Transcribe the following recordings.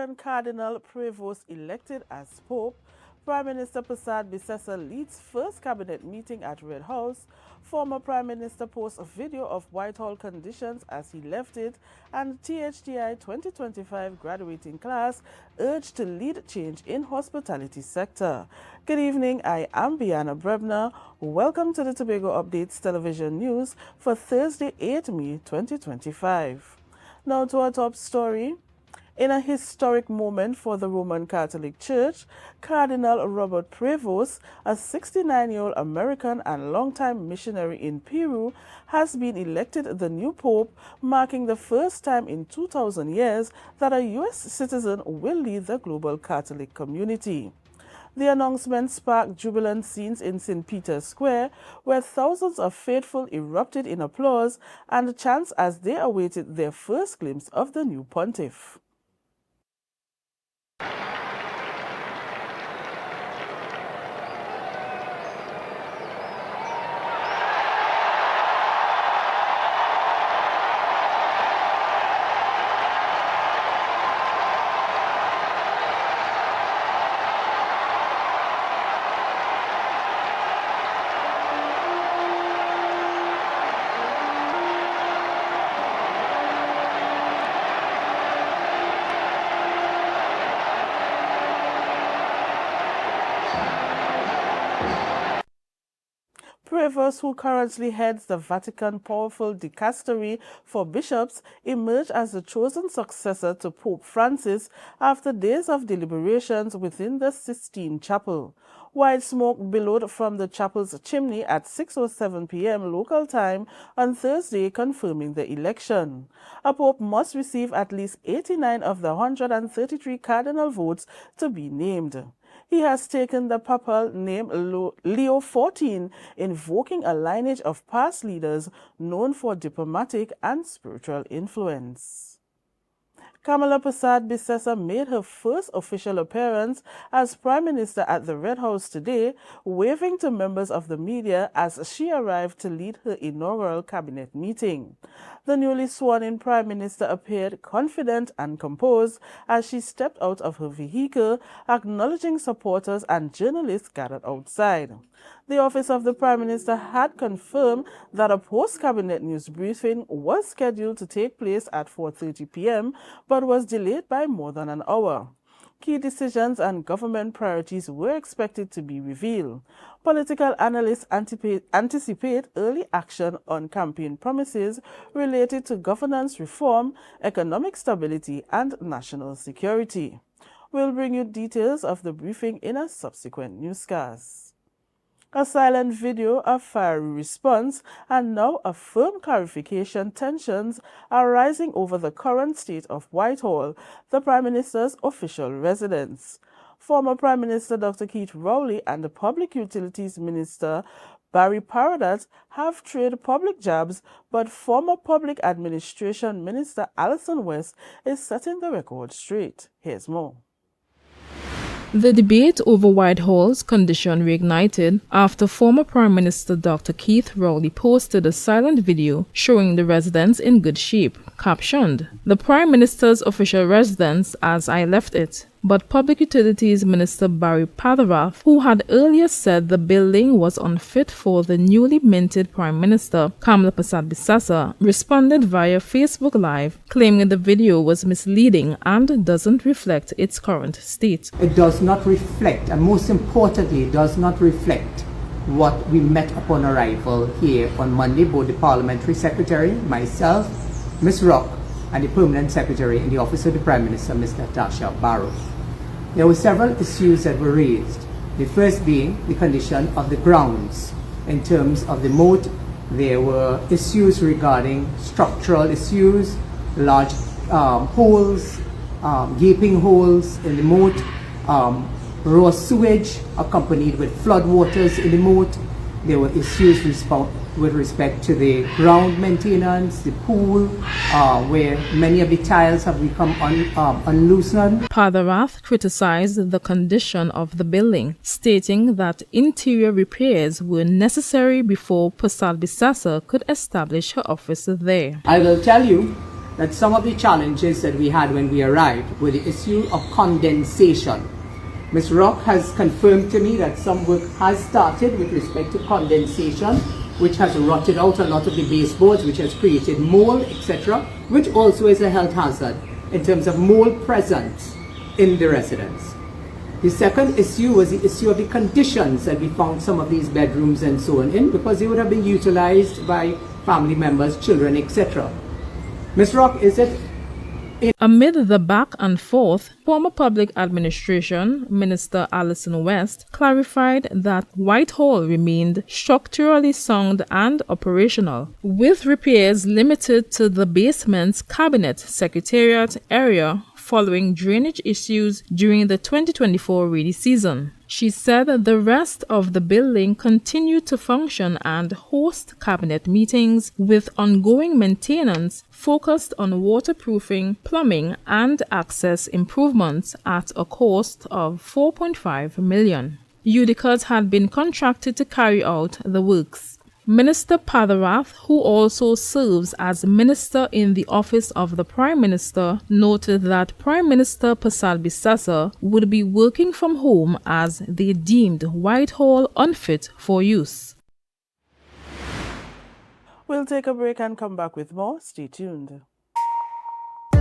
American Cardinal Prevost elected as Pope, Prime Minister Prasad Bisesa leads first cabinet meeting at Red House, former Prime Minister posts a video of Whitehall conditions as he left it, and THDI 2025 graduating class urged to lead change in hospitality sector. Good evening, I am Biana Brebner. Welcome to the Tobago Updates Television News for Thursday, 8 May 2025. Now to our top story. In a historic moment for the Roman Catholic Church, Cardinal Robert Prevost, a 69-year-old American and longtime missionary in Peru, has been elected the new pope, marking the first time in 2,000 years that a U.S. citizen will lead the global Catholic community. The announcement sparked jubilant scenes in St. Peter's Square, where thousands of faithful erupted in applause and chants as they awaited their first glimpse of the new pontiff. Prevost, who currently heads the Vatican Powerful Dicastery for Bishops, emerged as the chosen successor to Pope Francis after days of deliberations within the Sistine Chapel. White smoke billowed from the chapel's chimney at 6:07 p.m. local time on Thursday, confirming the election. A pope must receive at least 89 of the 133 cardinal votes to be named. He has taken the papal name Leo XIV, invoking a lineage of past leaders known for diplomatic and spiritual influence. Kamala Prasad Bisesa made her first official appearance as Prime Minister at the Red House today, waving to members of the media as she arrived to lead her inaugural cabinet meeting. The newly sworn-in Prime Minister appeared confident and composed as she stepped out of her vehicle, acknowledging supporters and journalists gathered outside. The office of the Prime Minister had confirmed that a post-cabinet news briefing was scheduled to take place at 4:30 p.m., but was delayed by more than an hour. Key decisions and government priorities were expected to be revealed. Political analysts anticipate early action on campaign promises related to governance reform, economic stability, and national security. We'll bring you details of the briefing in a subsequent newscast. A silent video, a fiery response, and now a firm clarification tensions are rising over the current state of Whitehall, the Prime Minister's official residence. Former Prime Minister Dr. Keith Rowley and the Public Utilities Minister Barry Paradat have traded public jabs, but former Public Administration Minister Alison West is setting the record straight. Here's more. The debate over Whitehall's condition reignited after former Prime Minister Dr. Keith Rowley posted a silent video showing the residence in good shape, captioned, "The Prime Minister's official residence as I left it." But Public Utilities Minister Barry Paradat, who had earlier said the building was unfit for the newly minted Prime Minister, Kamala Prasad Bisesa, responded via Facebook Live, claiming the video was misleading and doesn't reflect its current state. It does not reflect, and most importantly, it does not reflect what we met upon arrival here on Monday, both the Parliamentary Secretary, myself, Ms. Rock, and the Permanent Secretary in the Office of the Prime Minister, Ms. Natasha Barrow. There were several issues that were raised. The first being the condition of the grounds. In terms of the moat, there were issues regarding structural issues, large holes, gaping holes in the moat, raw sewage accompanied with floodwaters in the moat. There were issues with respect to the ground maintenance, the pool, where many of the tiles have become unloosened. Paradat criticized the condition of the building, stating that interior repairs were necessary before Prasad Bisesa could establish her office there. I will tell you that some of the challenges that we had when we arrived were the issue of condensation. Ms. Rock has confirmed to me that some work has started with respect to condensation, which has rotted out a lot of the baseboards, which has created mold, etc., which also is a health hazard in terms of mold presence in the residence. The second issue was the issue of the conditions that we found some of these bedrooms and so on in, because they would have been utilized by family members, children, etc. Ms. Rock, is it? Amid the back and forth, former Public Administration Minister Alison West clarified that Whitehall remained structurally sound and operational, with repairs limited to the basement's cabinet secretariat area following drainage issues during the 2024 rainy season. She said that the rest of the building continued to function and host cabinet meetings with ongoing maintenance focused on waterproofing, plumbing, and access improvements at a cost of $4.5 million. Udicas had been contracted to carry out the works. Minister Patharath, who also serves as Minister in the Office of the Prime Minister, noted that Prime Minister Pasal Bissassa would be working from home as they deemed Whitehall unfit for use. We'll take a break and come back with more. Stay tuned.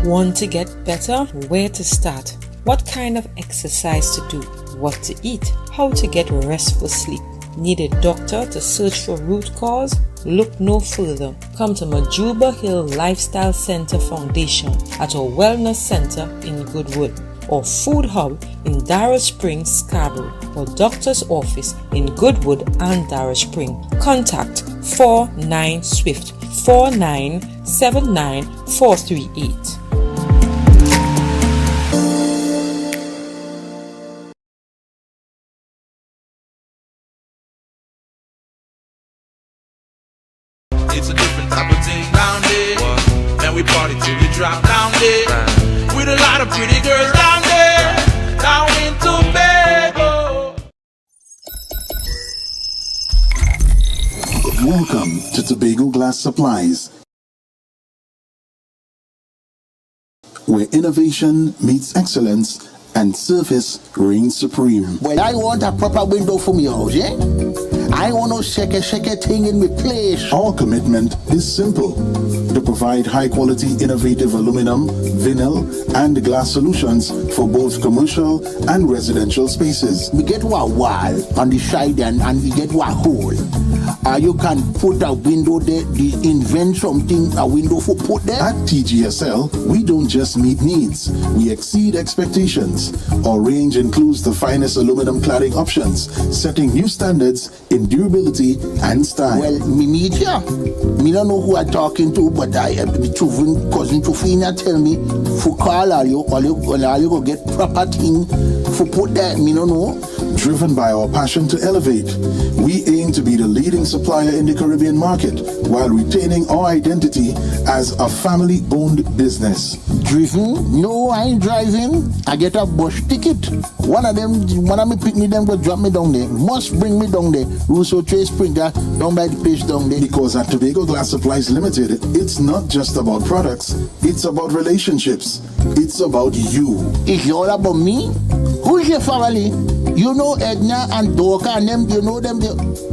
Want to get better? Where to start? What kind of exercise to do? What to eat? How to get restful sleep? Need a doctor to search for root cause? Look no further. Come to Majuba Hill Lifestyle Center Foundation at our Wellness Center in Goodwood, or Food Hub in Darrow Springs, Scarborough, or Doctor's Office in Goodwood and Darrow Spring. Contact 49 Swift 4979 438. It's a different type of thing down there. And we party till we drop down there. With a lot of pretty girls down there. Down in Tobago. Welcome to Tobago Glass Supplies, where innovation meets excellence and service reigns supreme. Well, I want a proper window for me house, yeah? I want no shake thing in my place. Our commitment is simple: to provide high-quality, innovative aluminum, vinyl, and glass solutions for both commercial and residential spaces. We get one wall on the side and we get one hole. You can put a window there, invent something, a window for put there. At TGSL, we don't just meet needs, we exceed expectations. Our range includes the finest aluminum cladding options, setting new standards in durability and style. Well, me meet ya. Me don't know who I'm talking to, but I the cousin Tufina tell me for call all you go get proper thing for put there. Me don't know. Driven by our passion to elevate, we aim to be the leading supplier in the Caribbean market while retaining our identity as a family-owned business. Driven? No, I ain't driving. I get a bus ticket. One of me pick me them go drop me down there. Must bring me down there. Russo Trace Springer down by the place down there. Because at Tobago Glass Supplies Limited, it's not just about products, it's about relationships. It's about you. It's all about me? Who's your family? You know Edna and Dorka and them, you know them,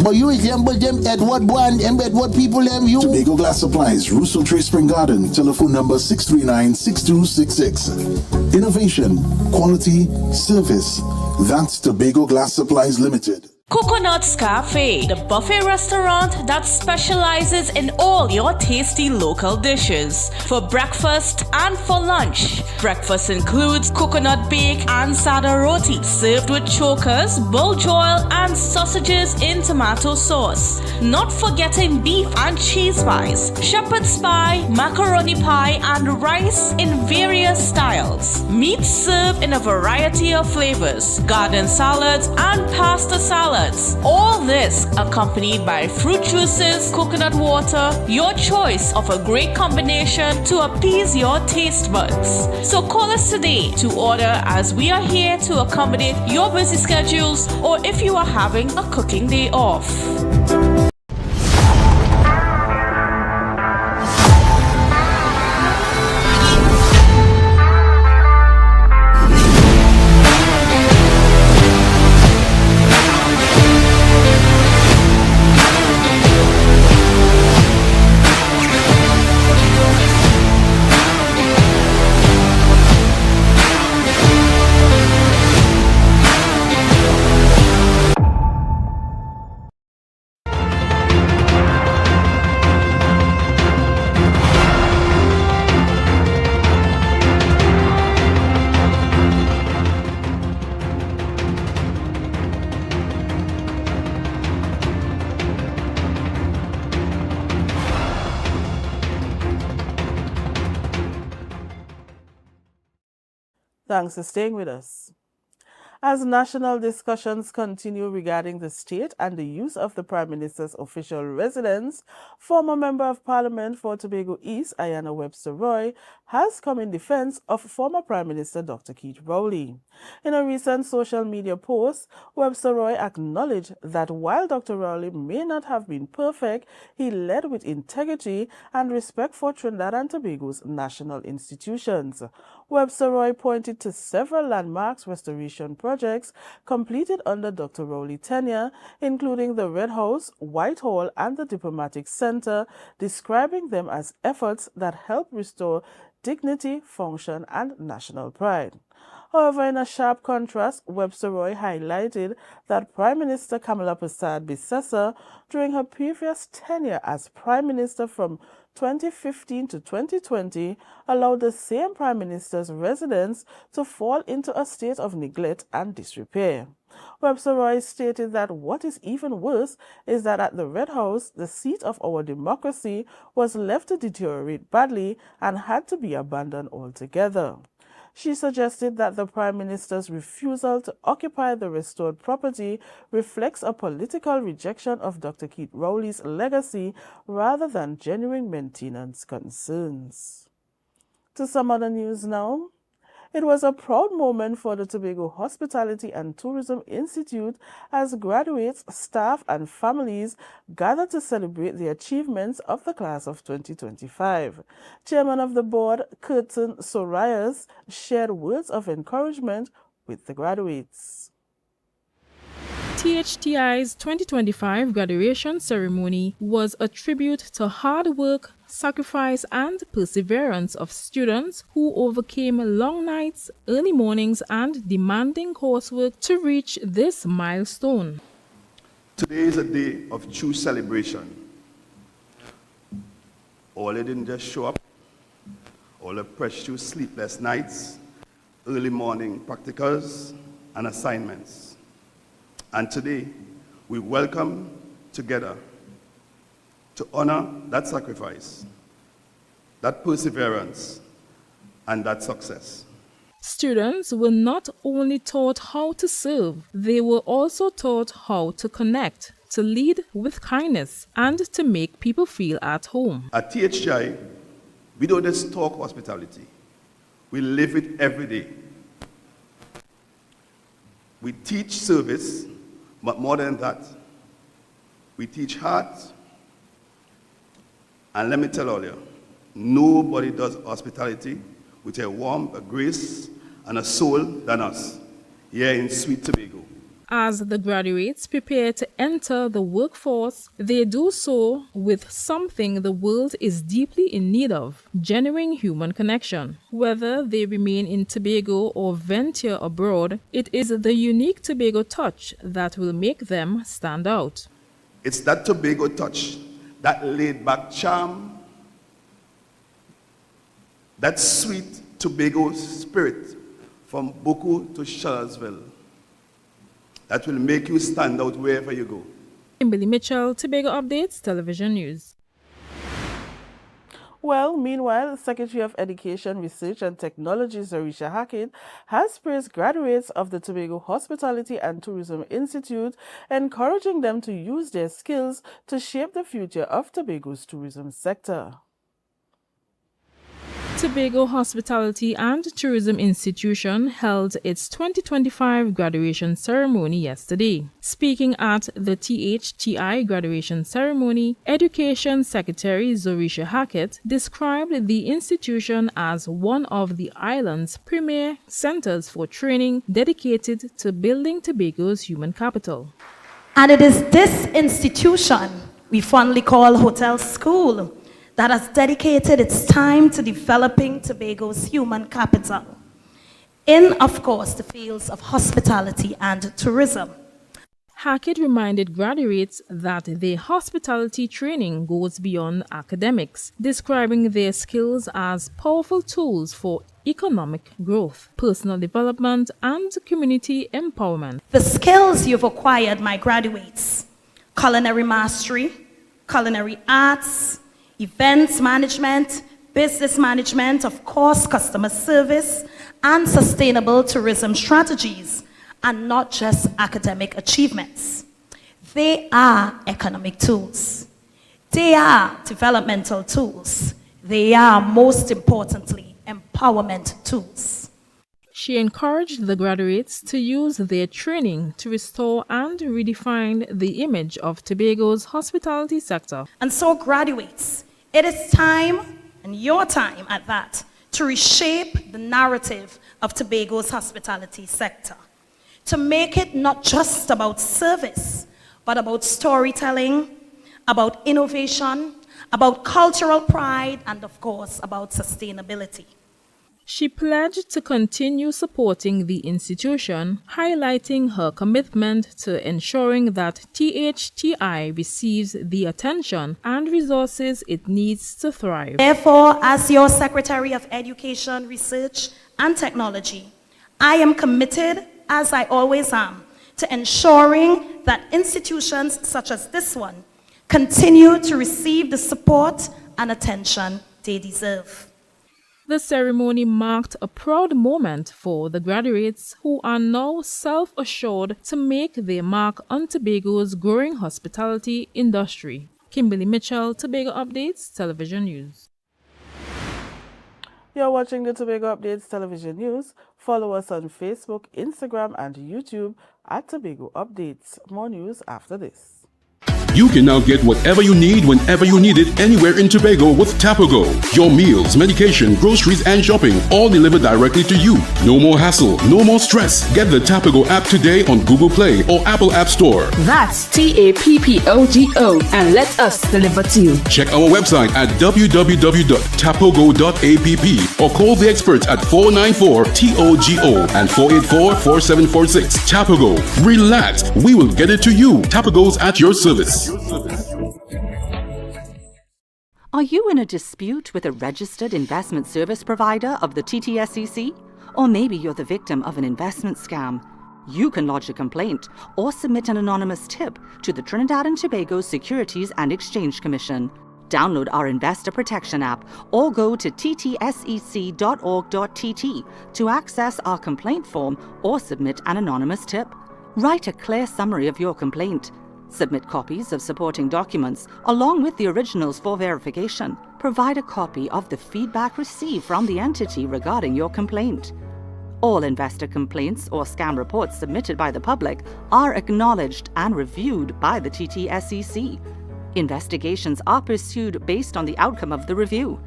but you resemble them Edward boy and them Edward people them, you. Tobago Glass Supplies, Russo Trace Spring Garden, telephone number 639-6266. Innovation, quality, service. That's Tobago Glass Supplies Limited. Coconut's Cafe, the buffet restaurant that specializes in all your tasty local dishes. For breakfast and for lunch. Breakfast includes coconut bake and sada roti, served with chokers, bull joil, and sausages in tomato sauce. Not forgetting beef and cheese pies, shepherd's pie, macaroni pie, and rice in various styles. Meat served in a variety of flavors, garden salads, and pasta salads. All this accompanied by fruit juices, coconut water, your choice of a great combination to appease your taste buds. So call us today to order, as we are here to accommodate your busy schedules or if you are having a cooking day off. Thanks for staying with us. As national discussions continue regarding the state and the use of the Prime Minister's official residence, former Member of Parliament for Tobago East, Ayanna Webster Roy, has come in defense of former Prime Minister Dr. Keith Rowley. In a recent social media post, Webster Roy acknowledged that while Dr. Rowley may not have been perfect, he led with integrity and respect for Trinidad and Tobago's national institutions. Webster Roy pointed to several landmarks restoration projects completed under Dr. Rowley tenure, including the Red House, Whitehall, and the Diplomatic Center, describing them as efforts that help restore dignity, function, and national pride. However, in a sharp contrast, Webster Roy highlighted that Prime Minister Kamala Persad-Bissessar, during her previous tenure as Prime Minister from 2015 to 2020, allowed the same Prime Minister's residence to fall into a state of neglect and disrepair. Webster Roy stated that what is even worse is that at the Red House, the seat of our democracy was left to deteriorate badly and had to be abandoned altogether. She suggested that the Prime Minister's refusal to occupy the restored property reflects a political rejection of Dr. Keith Rowley's legacy rather than genuine maintenance concerns. To some other news now. It was a proud moment for the Tobago Hospitality and Tourism Institute as graduates, staff, and families gathered to celebrate the achievements of the class of 2025. Chairman of the board, Curtin Sorias, shared words of encouragement with the graduates. THTI's 2025 graduation ceremony was a tribute to hard work, sacrifice, and perseverance of students who overcame long nights, early mornings, and demanding coursework to reach this milestone. Today is a day of true celebration. All didn't just show up, all the precious sleepless nights, early morning practicals, and assignments. And today, we welcome together to honor that sacrifice, that perseverance, and that success. Students were not only taught how to serve, they were also taught how to connect, to lead with kindness, and to make people feel at home. At THI, we don't just talk hospitality. We live it every day. We teach service, but more than that, we teach heart. And let me tell all you, nobody does hospitality with a warmth, a grace, and a soul than us here in sweet Tobago. As the graduates prepare to enter the workforce, they do so with something the world is deeply in need of: genuine human connection. Whether they remain in Tobago or venture abroad, it is the unique Tobago touch that will make them stand out. It's that Tobago touch, that laid-back charm, that sweet Tobago spirit from Boku to Charlottesville that will make you stand out wherever you go. Kimberly Mitchell, Tobago Updates, Television News. Well, meanwhile, Secretary of Education, Research and Technology Zorisha Hackett has praised graduates of the Tobago Hospitality and Tourism Institute, encouraging them to use their skills to shape the future of Tobago's tourism sector. Tobago Hospitality and Tourism Institution held its 2025 graduation ceremony yesterday. Speaking at the THTI graduation ceremony, Education Secretary Zorisha Hackett described the institution as one of the island's premier centers for training dedicated to building Tobago's human capital. And it is this institution we fondly call Hotel School that has dedicated its time to developing Tobago's human capital in, of course, the fields of hospitality and tourism. Hackett reminded graduates that their hospitality training goes beyond academics, describing their skills as powerful tools for economic growth, personal development, and community empowerment. The skills you've acquired, my graduates: culinary mastery, culinary arts, events management, business management, of course, customer service, and sustainable tourism strategies, and not just academic achievements. They are economic tools. They are developmental tools. They are, most importantly, empowerment tools. She encouraged the graduates to use their training to restore and redefine the image of Tobago's hospitality sector. And so, graduates, it is time, and your time at that, to reshape the narrative of Tobago's hospitality sector, to make it not just about service, but about storytelling, about innovation, about cultural pride, and of course, about sustainability. She pledged to continue supporting the institution, highlighting her commitment to ensuring that THTI receives the attention and resources it needs to thrive. Therefore, as your Secretary of Education, Research and Technology, I am committed, as I always am, to ensuring that institutions such as this one continue to receive the support and attention they deserve. The ceremony marked a proud moment for the graduates who are now self-assured to make their mark on Tobago's growing hospitality industry. Kimberly Mitchell, Tobago Updates Television News. You're watching the Tobago Updates Television News. Follow us on Facebook, Instagram, and YouTube at Tobago Updates. More news after this. You can now get whatever you need whenever you need it anywhere in Tobago with Tobago. Your meals, medication, groceries, and shopping all delivered directly to you. No more hassle, no more stress. Get the Tobago app today on Google Play or Apple App Store. That's TAPPOGO, and let us deliver to you. Check our website at www.tapogo.app or call the experts at 494-TOGO and 484-4746. Tobago. Relax. We will get it to you. Tobago's at your service. Are you in a dispute with a registered investment service provider of the TTSEC? Or maybe you're the victim of an investment scam? You can lodge a complaint or submit an anonymous tip to the Trinidad and Tobago Securities and Exchange Commission. Download our Investor Protection app or go to ttsec.org.tt to access our complaint form or submit an anonymous tip. Write a clear summary of your complaint. Submit copies of supporting documents along with the originals for verification. Provide a copy of the feedback received from the entity regarding your complaint. All investor complaints or scam reports submitted by the public are acknowledged and reviewed by the TTSEC. Investigations are pursued based on the outcome of the review.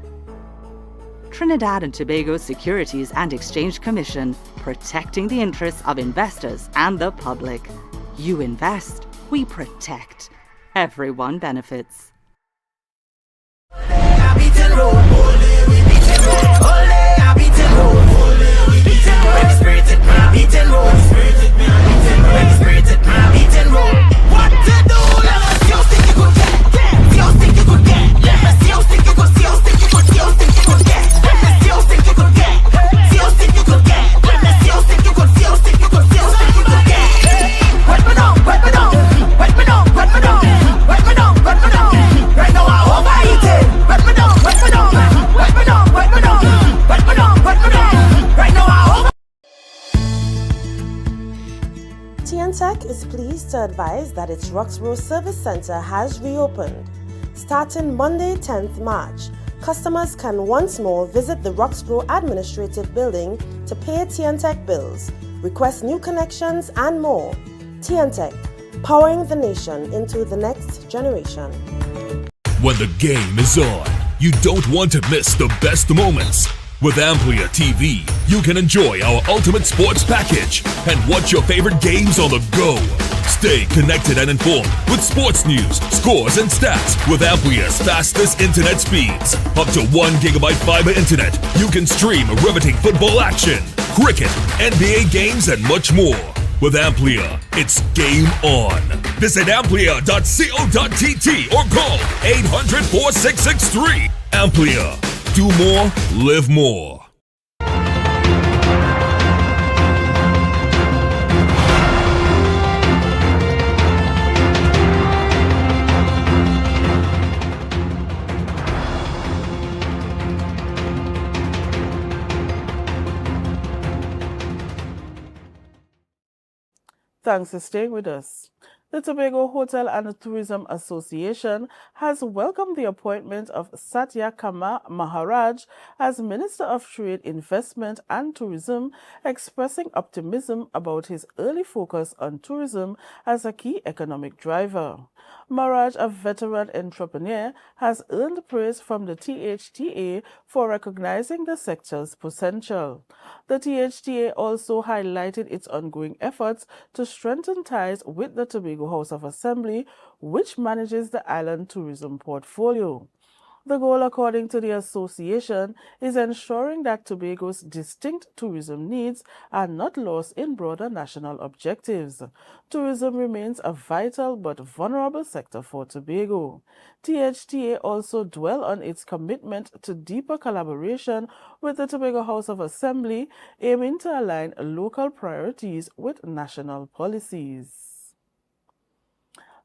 Trinidad and Tobago Securities and Exchange Commission, protecting the interests of investors and the public. You invest, we protect. Everyone benefits. TNTech is pleased to advise that its Roxborough Service Center has reopened. Starting Monday, 10th March, customers can once more visit the Roxborough Administrative Building to pay TNTech bills, request new connections, and more. TNTech, powering the nation into the next generation. When the game is on, you don't want to miss the best moments. With AMPLIA TV, you can enjoy our ultimate sports package and watch your favorite games on the go. Stay connected and informed with sports news, scores, and stats with AMPLIA's fastest internet speeds. Up to 1 GB fiber internet, you can stream riveting football action, cricket, NBA games, and much more. With AMPLIA, it's game on. Visit amplia.co.tt or call 800-4663. AMPLIA. Do more, live more. Thanks for staying with us. The Tobago Hotel and Tourism Association has welcomed the appointment of Satya Kama Maharaj as Minister of Trade, Investment and Tourism, expressing optimism about his early focus on tourism as a key economic driver. Maharaj, a veteran entrepreneur, has earned praise from the THTA for recognizing the sector's potential. The THTA also highlighted its ongoing efforts to strengthen ties with the Tobago House of Assembly, which manages the island tourism portfolio. The goal, according to the association, is ensuring that Tobago's distinct tourism needs are not lost in broader national objectives. Tourism remains a vital but vulnerable sector for Tobago. THTA also dwell on its commitment to deeper collaboration with the Tobago House of Assembly, aiming to align local priorities with national policies.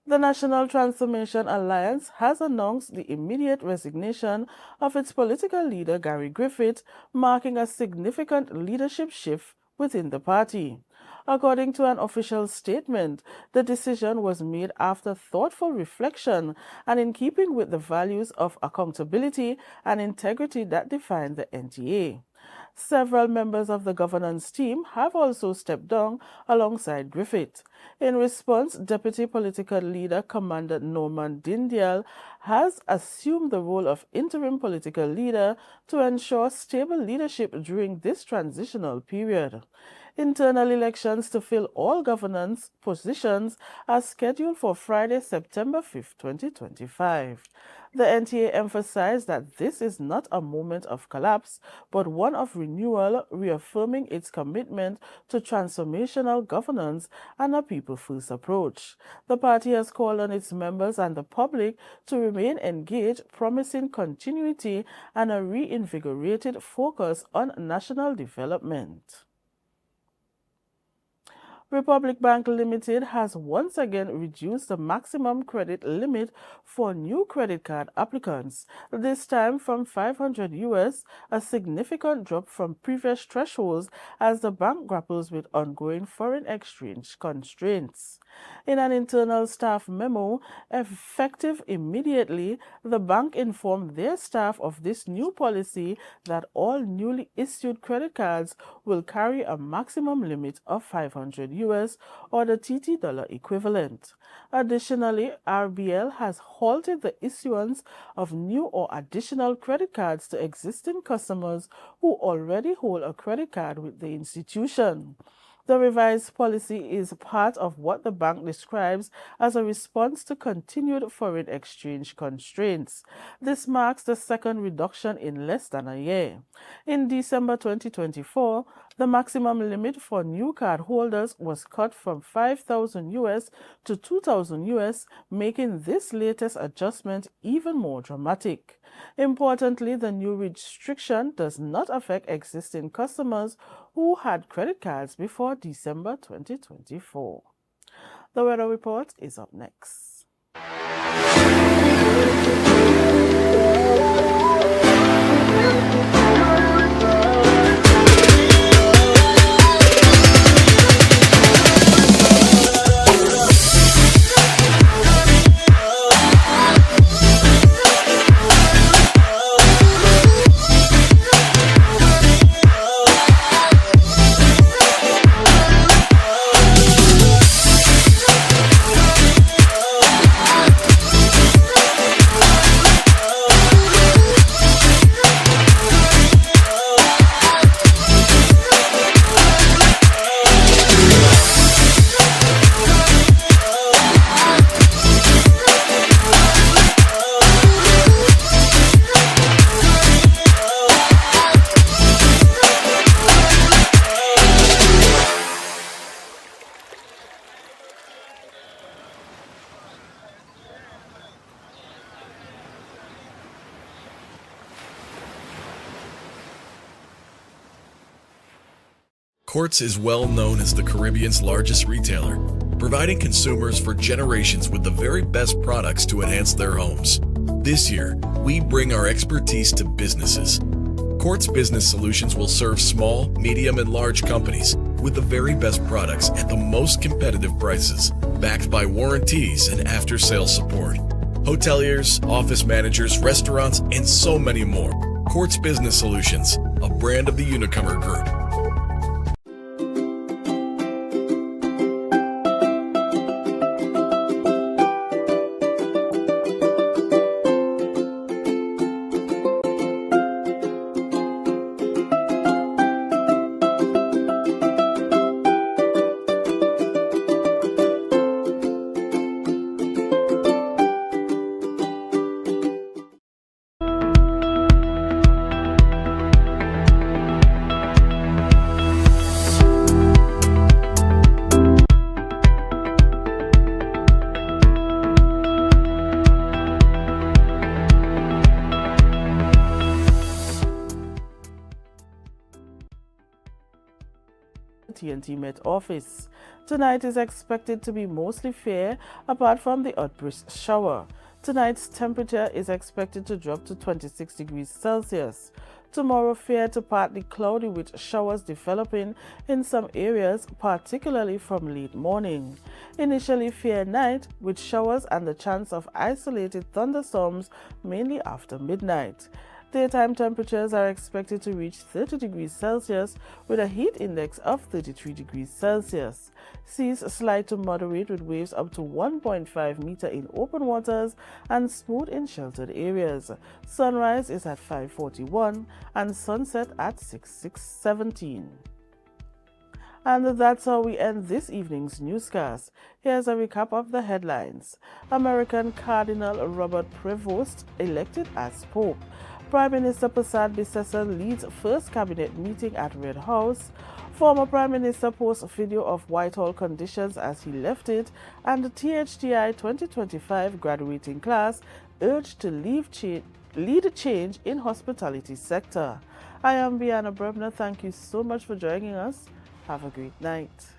The National Transformation Alliance has announced the immediate resignation of its political leader Gary Griffith, marking a significant leadership shift within the party. According to an official statement, the decision was made after thoughtful reflection and in keeping with the values of accountability and integrity that define the NTA. Several members of the governance team have also stepped down alongside Griffith. In response, Deputy Political Leader Commander Norman Dindial has assumed the role of interim political leader to ensure stable leadership during this transitional period. Internal elections to fill all governance positions are scheduled for Friday, September 5, 2025. The NTA emphasized that this is not a moment of collapse, but one of renewal, reaffirming its commitment to transformational governance and a people-first approach. The party has called on its members and the public to remain engaged, promising continuity and a reinvigorated focus on national development. Republic Bank Limited has once again reduced the maximum credit limit for new credit card applicants, this time from $500, a significant drop from previous thresholds as the bank grapples with ongoing foreign exchange constraints. In an internal staff memo, effective immediately, the bank informed their staff of this new policy that all newly issued credit cards will carry a maximum limit of $500 or the TT dollar equivalent. Additionally, RBL has halted the issuance of new or additional credit cards to existing customers who already hold a credit card with the institution. The revised policy is part of what the bank describes as a response to continued foreign exchange constraints. This marks the second reduction in less than a year. In December 2024, the maximum limit for new card holders was cut from $5,000 to $2,000, making this latest adjustment even more dramatic. Importantly, the new restriction does not affect existing customers who had credit cards before December 2024. The weather report is up next. Courts is well known as the Caribbean's largest retailer, providing consumers for generations with the very best products to enhance their homes. This year, we bring our expertise to businesses. Courts Business Solutions will serve small, medium, and large companies with the very best products at the most competitive prices, backed by warranties and after-sales support. Hoteliers, office managers, restaurants, and so many more. Quartz Business Solutions, a brand of the Unicomer Group. TNT Met office. Tonight is expected to be mostly fair apart from the outburst shower. Tonight's temperature is expected to drop to 26 degrees Celsius. Tomorrow fair to partly cloudy with showers developing in some areas, particularly from late morning. Initially fair night with showers and the chance of isolated thunderstorms mainly after midnight. Daytime temperatures are expected to reach 30 degrees Celsius with a heat index of 33 degrees Celsius. Seas slight to moderate with waves up to 1.5 meters in open waters and smooth in sheltered areas. Sunrise is at 5:41 and sunset at 6:17. And that's how we end this evening's newscast. Here's a recap of the headlines. American Cardinal Robert Prevost elected as Pope. Prime Minister Prasad Bisesa leads first cabinet meeting at Red House. Former Prime Minister posts video of Whitehall conditions as he left it. And the THTI 2025 graduating class urged to lead a change in hospitality sector. I am Bianna Brebner. Thank you so much for joining us. Have a great night.